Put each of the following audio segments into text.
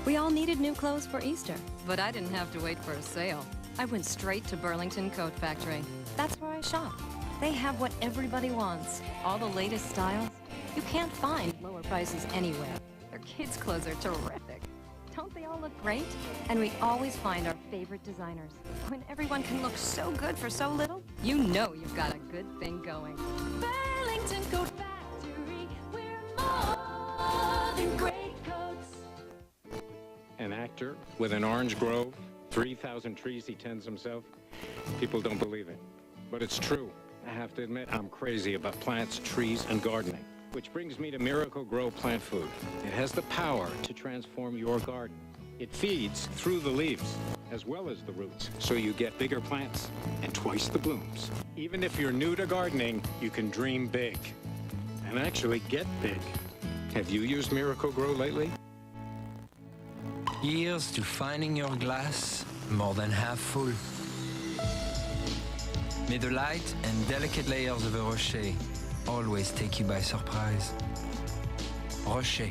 We all needed new clothes for Easter, but I didn't have to wait for a sale. I went straight to Burlington Coat Factory. That's where I shop. They have what everybody wants, all the latest styles. You can't find lower prices anywhere. Their kids' clothes are terrific. Don't they all look great? And we always find our favorite designers. When everyone can look so good for so little, you know you've got a good thing going. Burlington Coat Factory, we're more than great coats. An actor with an orange grove, 3,000 trees he tends himself. People don't believe it, but it's true. I have to admit, I'm crazy about plants, trees, and gardening. Which brings me to Miracle-Gro plant food. It has the power to transform your garden. It feeds through the leaves, as well as the roots, so you get bigger plants and twice the blooms. Even if you're new to gardening, you can dream big and actually get big. Have you used Miracle-Gro lately? Here's to finding your glass more than half full. May the light and delicate layers of a Rocher always take you by surprise. Rocher,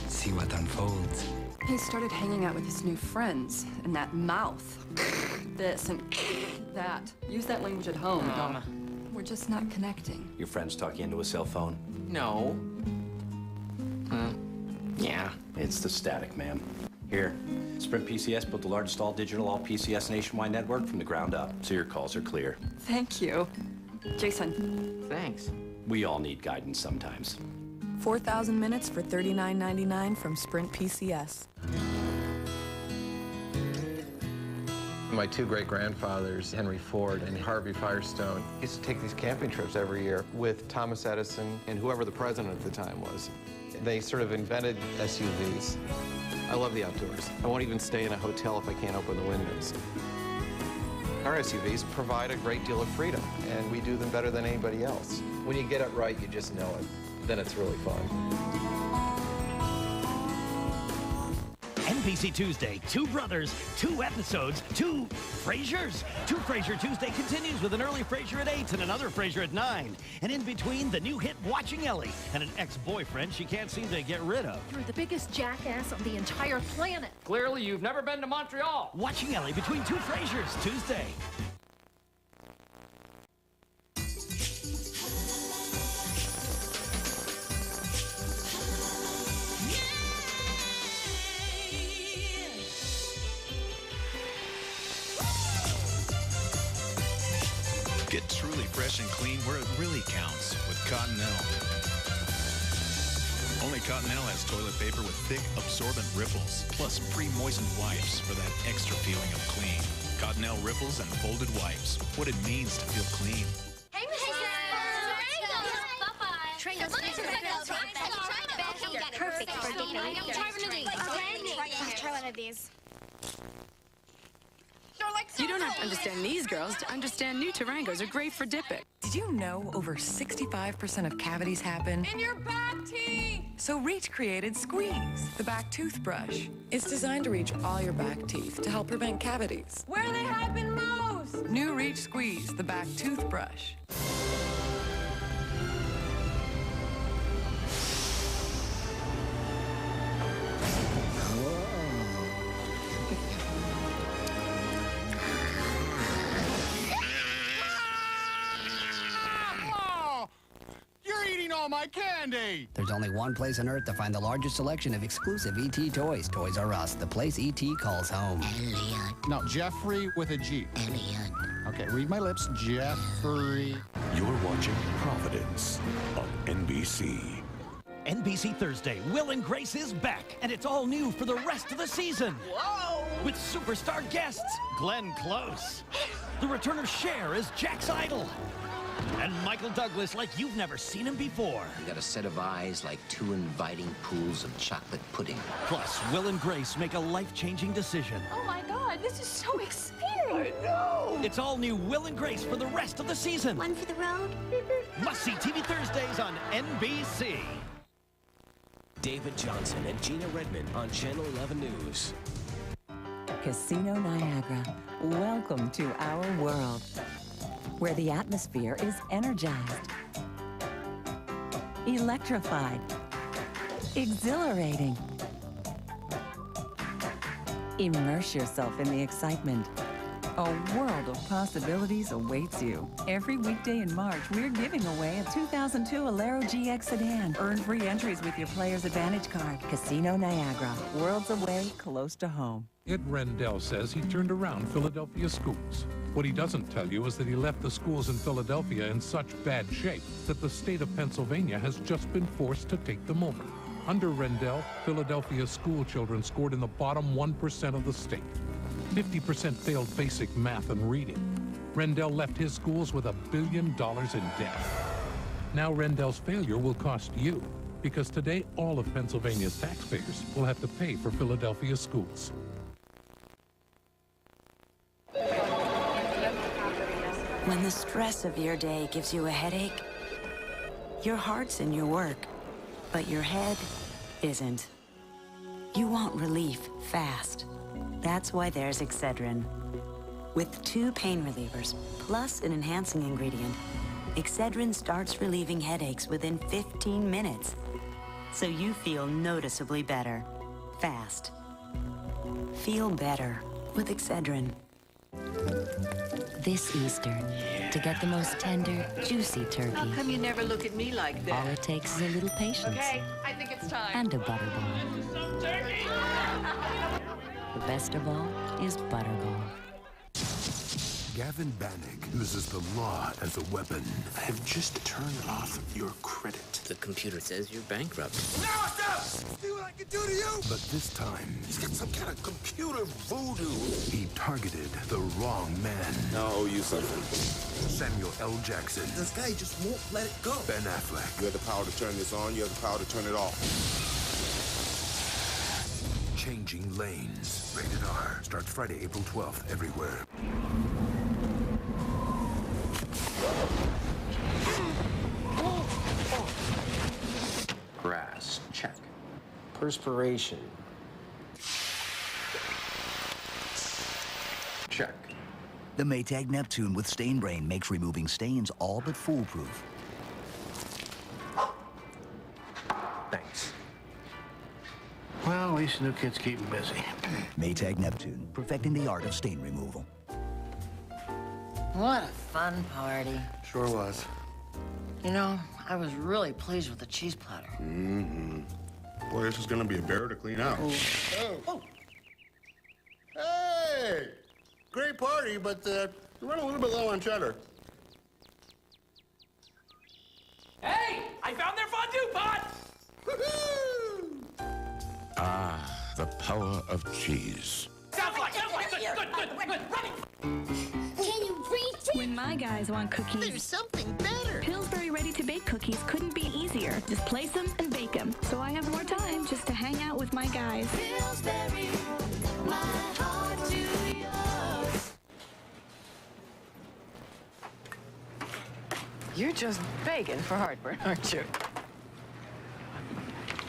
see what unfolds. He started hanging out with his new friends, and that mouth. This and that. Use that language at home. We're just not connecting. Your friends talk you into a cell phone? No. Yeah. It's the static, ma'am. Here, Sprint PCS built the largest all-digital, all-PCS nationwide network from the ground up, so your calls are clear. Thank you. Jason. Thanks. We all need guidance sometimes. 4,000 minutes for $39.99 from Sprint PCS. My two great-grandfathers, Henry Ford and Harvey Firestone, used to take these camping trips every year with Thomas Edison and whoever the president at the time was. They sort of invented SUVs. I love the outdoors. I won't even stay in a hotel if I can't open the windows. Our SUVs provide a great deal of freedom, and we do them better than anybody else. When you get it right, you just know it. Then it's really fun. NBC Tuesday, two brothers, two episodes, two Frasiers. Two Frasier Tuesday continues with an early Frasier at 8 and another Frasier at 9. And in between, the new hit Watching Ellie and an ex-boyfriend she can't seem to get rid of. You're the biggest jackass on the entire planet. Clearly, you've never been to Montreal. Watching Ellie between two Frasiers Tuesday. Get truly fresh and clean where it really counts with Cottenelle. Only Cottenelle has toilet paper with thick, absorbent ripples, plus pre-moistened wipes for that extra feeling of clean. Cottenelle ripples and folded wipes. What it means to feel clean. Hey, Torengos. Perfect for dipping. Try one of these. You don't have to understand these girls to understand new Torengos are great for dipping. Did you know over 65% of cavities happen in your back teeth? So Reach created Squeeze, the back toothbrush. It's designed to reach all your back teeth to help prevent cavities. Where they happen most! New Reach Squeeze, the back toothbrush. All my candy! There's only one place on Earth to find the largest selection of exclusive E.T. toys. Toys R Us, the place E.T. calls home. Elliot. No, Jeffrey with a G. Elliot. Okay, read my lips. Jeffrey. You're watching Providence on NBC. NBC Thursday, Will and Grace is back, and it's all new for the rest of the season. Whoa! With superstar guests, Glenn Close. The return of Cher as Jack's idol. And Michael Douglas like you've never seen him before. You got a set of eyes like two inviting pools of chocolate pudding. Plus, Will and Grace make a life-changing decision. Oh my God, this is so exciting. I know. It's all new Will and Grace for the rest of the season. One for the road. Must-see TV Thursdays on NBC. David Johnson and Gina Redmond on Channel 11 News. Casino Niagara, welcome to our world, where the atmosphere is energized, electrified, exhilarating, Immerse yourself in the excitement. A world of possibilities awaits you. Every weekday in March, we're giving away a 2002 Alero GX sedan. Earn free entries with your Player's Advantage card. Casino Niagara, worlds away, close to home. Ed Rendell says he turned around Philadelphia schools. What he doesn't tell you is that he left the schools in Philadelphia in such bad shape that the state of Pennsylvania has just been forced to take them over. Under Rendell, Philadelphia school children scored in the bottom 1% of the state. 50% failed basic math and reading. Rendell left his schools with $1 billion in debt. Now Rendell's failure will cost you, because today all of Pennsylvania's taxpayers will have to pay for Philadelphia schools. When the stress of your day gives you a headache, your heart's in your work, but your head isn't. You want relief fast. That's why there's Excedrin. With 2 pain relievers, plus an enhancing ingredient, Excedrin starts relieving headaches within 15 minutes. So you feel noticeably better. Fast. Feel better with Excedrin. This Easter, to get the most tender, juicy turkey. How come you never look at me like that? All it takes is a little patience. Okay, I think it's time. And a Butterball. The best of all is Butterball. Gavin Bannock uses the law as a weapon. I have just turned off your credit. The computer says you're bankrupt. No, stop! See what I can do to you? But this time, He's got some kind of computer voodoo. he targeted the wrong man. Now I owe you something. Samuel L. Jackson, This guy just won't let it go. Ben Affleck, You have the power to turn this on, you have the power to turn it off. Changing Lanes. Rated R. Starts Friday, April 12th, everywhere. Grass, check. Perspiration. Check. The Maytag Neptune with Stain Brain makes removing stains all but foolproof. Thanks. Well, at least the new kids keep him busy. Maytag Neptune, perfecting the art of stain removal. What a fun party. Sure was. You know, I was really pleased with the cheese platter. Mm-hmm. Boy, this is gonna be a bear to clean out. Oh. Hey! Great party, but you're running a little bit low on cheddar. Hey, I found their fondue pot! Ah, the power of cheese. Sounds like good. Can you reach it? When my guys want cookies, There's something better. Pillsbury ready-to-bake cookies couldn't be easier. Just place them and bake them. So I have more time just to hang out with my guys. Pillsbury, my heart to yours. You're just begging for heartburn, aren't you?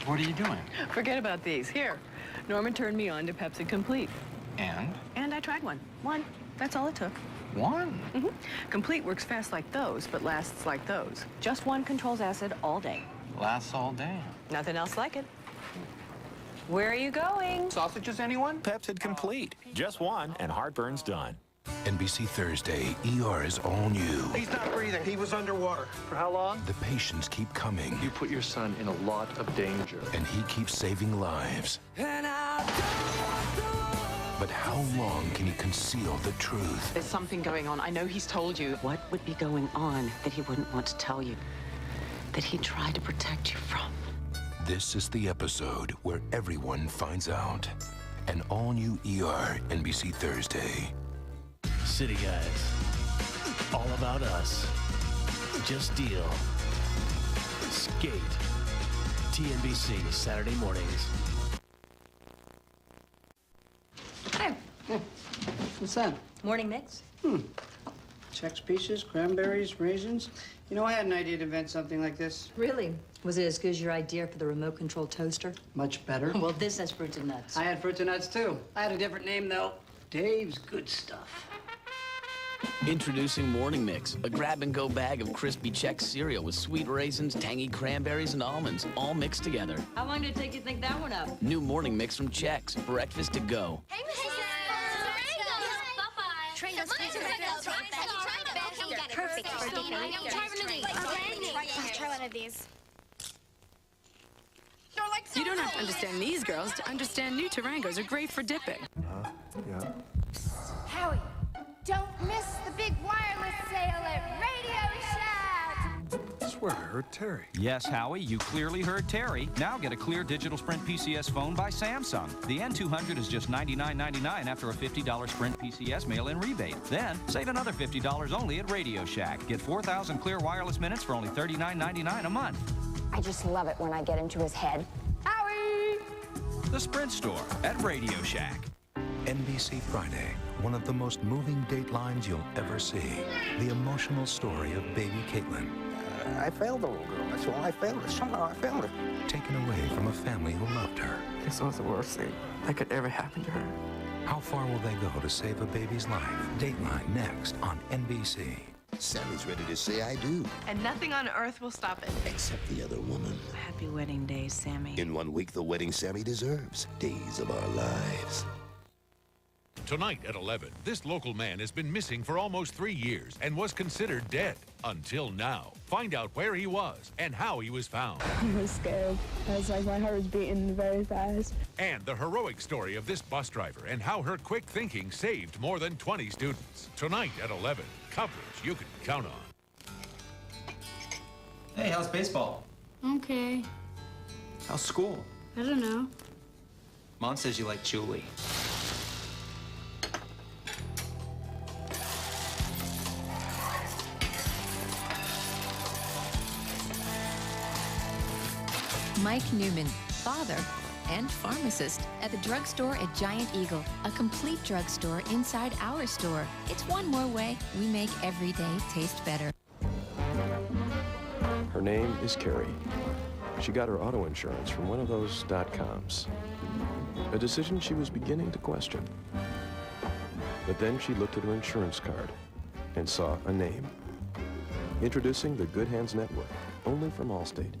What are you doing? Forget about these. Here, Norman turned me on to Pepcid Complete. And? And I tried one. One. That's all it took. One? Mm-hmm. Complete works fast like those, but lasts like those. Just one controls acid all day. Lasts all day. Nothing else like it. Where are you going? Sausages, anyone? Pepcid Complete. Just one, and heartburn's done. NBC Thursday, ER is all new. He's not breathing. He was underwater. For how long? The patients keep coming. You put your son in a lot of danger. And he keeps saving lives. But how long can he conceal the truth? There's something going on. I know he's told you. What would be going on that he wouldn't want to tell you? That he tried to protect you from? This is the episode where everyone finds out. An all-new ER, NBC Thursday. City Guys. All about us. Just deal. Skate. TNBC, Saturday mornings. Hi. What's that? Morning mix. Chex pieces, cranberries, raisins. You know, I had an idea to invent something like this. Really? Was it as good as your idea for the remote control toaster? Much better. Well, this has fruits and nuts. I had fruits and nuts, too. I had a different name, though. Dave's Good Stuff. Introducing Morning Mix, a grab-and-go bag of crispy Chex cereal with sweet raisins, tangy cranberries, and almonds, all mixed together. How long did it take you to think that one up? New Morning Mix from Chex, breakfast to go. Hey, Mrs. Torengos. Perfect for dating. Try one of these. Try one of these. You don't have to understand these girls to understand new Torengos are great for dipping. Yeah. Howie, don't miss the big wireless sale at RadioShack. I swear I heard Terry. Yes, Howie, you clearly heard Terry. Now get a clear digital Sprint PCS phone by Samsung. The N200 is just $99.99 after a $50 Sprint PCS mail-in rebate. Then, save another $50 only at RadioShack. Get 4,000 clear wireless minutes for only $39.99 a month. I just love it when I get into his head. Howie! The Sprint store at RadioShack. NBC Friday, one of the most moving datelines you'll ever see. The emotional story of baby Caitlin. I failed the little girl. That's all. I failed her. Somehow I failed her. Taken away from a family who loved her. This was the worst thing that could ever happen to her. How far will they go to save a baby's life? Dateline next on NBC. Sammy's ready to say I do. And nothing on earth will stop it. Except the other woman. Happy wedding days, Sammy. In 1 week, the wedding Sammy deserves. Days of our lives. Tonight at 11, this local man has been missing for almost 3 years and was considered dead until now. Find out where he was and how he was found. I was scared. I was like, my heart was beating very fast. And the heroic story of this bus driver and how her quick thinking saved more than 20 students. Tonight at 11, coverage you can count on. Hey, how's baseball? Okay. How's school? I don't know. Mom says you like Julie. Mike Newman, father and pharmacist at the drugstore at Giant Eagle, a complete drugstore inside our store. It's one more way we make every day taste better. Her name is Carrie. She got her auto insurance from one of those .coms. A decision she was beginning to question. But then she looked at her insurance card and saw a name. Introducing the Good Hands Network, only from Allstate,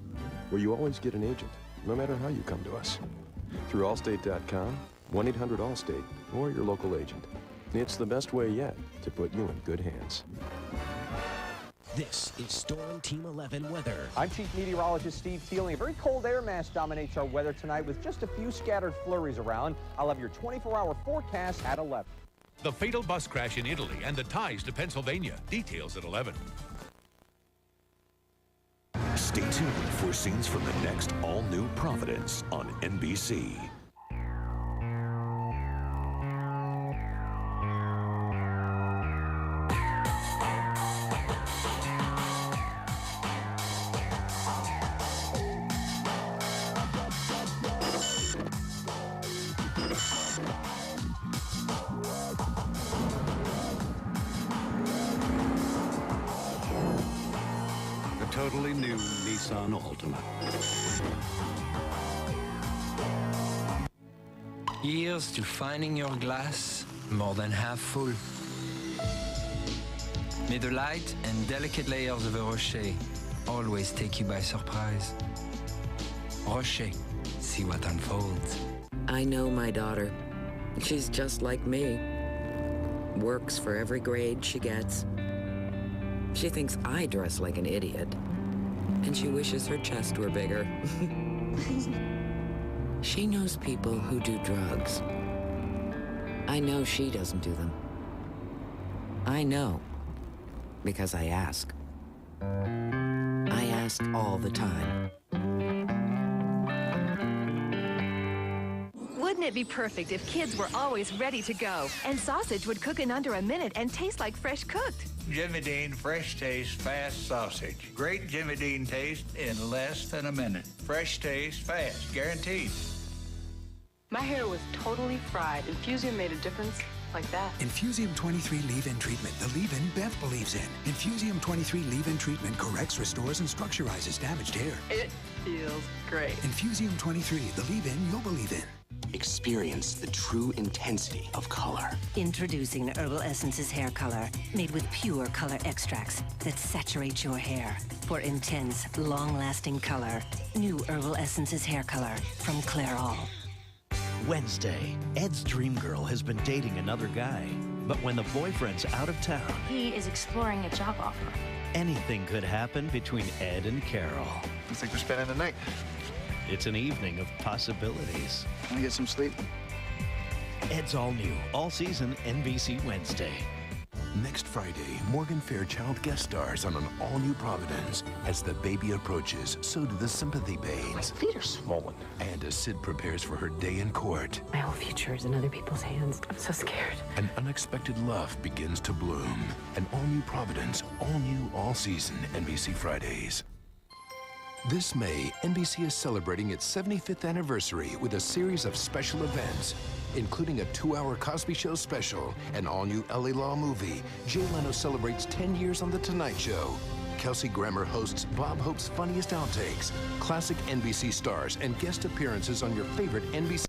where you always get an agent, no matter how you come to us. Through Allstate.com, 1-800-ALLSTATE, or your local agent. It's the best way yet to put you in good hands. This is Storm Team 11 weather. I'm Chief Meteorologist Steve Teeling. A very cold air mass dominates our weather tonight with just a few scattered flurries around. I'll have your 24-hour forecast at 11. The fatal bus crash in Italy and the ties to Pennsylvania. Details at 11. Stay tuned for scenes from the next all-new Providence on NBC. Totally new Nissan Altima. Here's to finding your glass more than half full. May the light and delicate layers of a Rocher always take you by surprise. Rocher, see what unfolds. I know my daughter. She's just like me. Works for every grade she gets. She thinks I dress like an idiot. And she wishes her chest were bigger. She knows people who do drugs. I know she doesn't do them. I know, because I ask. I ask all the time. Wouldn't it be perfect if kids were always ready to go and sausage would cook in under a minute and taste like fresh cooked? Jimmy Dean Fresh Taste Fast Sausage. Great Jimmy Dean taste in less than a minute. Fresh taste fast, guaranteed. My hair was totally fried. Infusium made a difference like that. Infusium 23 leave-in treatment. The leave-in Beth believes in. Infusium 23 leave-in treatment corrects, restores, and structurizes damaged hair. It feels great. Infusium 23, the leave-in you'll believe in. Experience the true intensity of color. Introducing Herbal Essences Hair Color, made with pure color extracts that saturate your hair for intense, long-lasting color. New Herbal Essences Hair Color from Clairol. Wednesday, Ed's dream girl has been dating another guy. But when the boyfriend's out of town, he is exploring a job offer. Anything could happen between Ed and Carol. Looks like we're spending the night. It's an evening of possibilities. Can I get some sleep? Ed's all new, all season NBC Wednesday. Next Friday, Morgan Fairchild guest stars on an all-new Providence. As the baby approaches, so do the sympathy pains. My feet are swollen. And as Sid prepares for her day in court, my whole future is in other people's hands. I'm so scared. An unexpected love begins to bloom. An all-new Providence, all-new, all-season NBC Fridays. This May, NBC is celebrating its 75th anniversary with a series of special events, including a 2-hour Cosby Show special, an all-new LA Law movie. Jay Leno celebrates 10 years on The Tonight Show. Kelsey Grammer hosts Bob Hope's Funniest Outtakes, classic NBC stars, and guest appearances on your favorite NBC.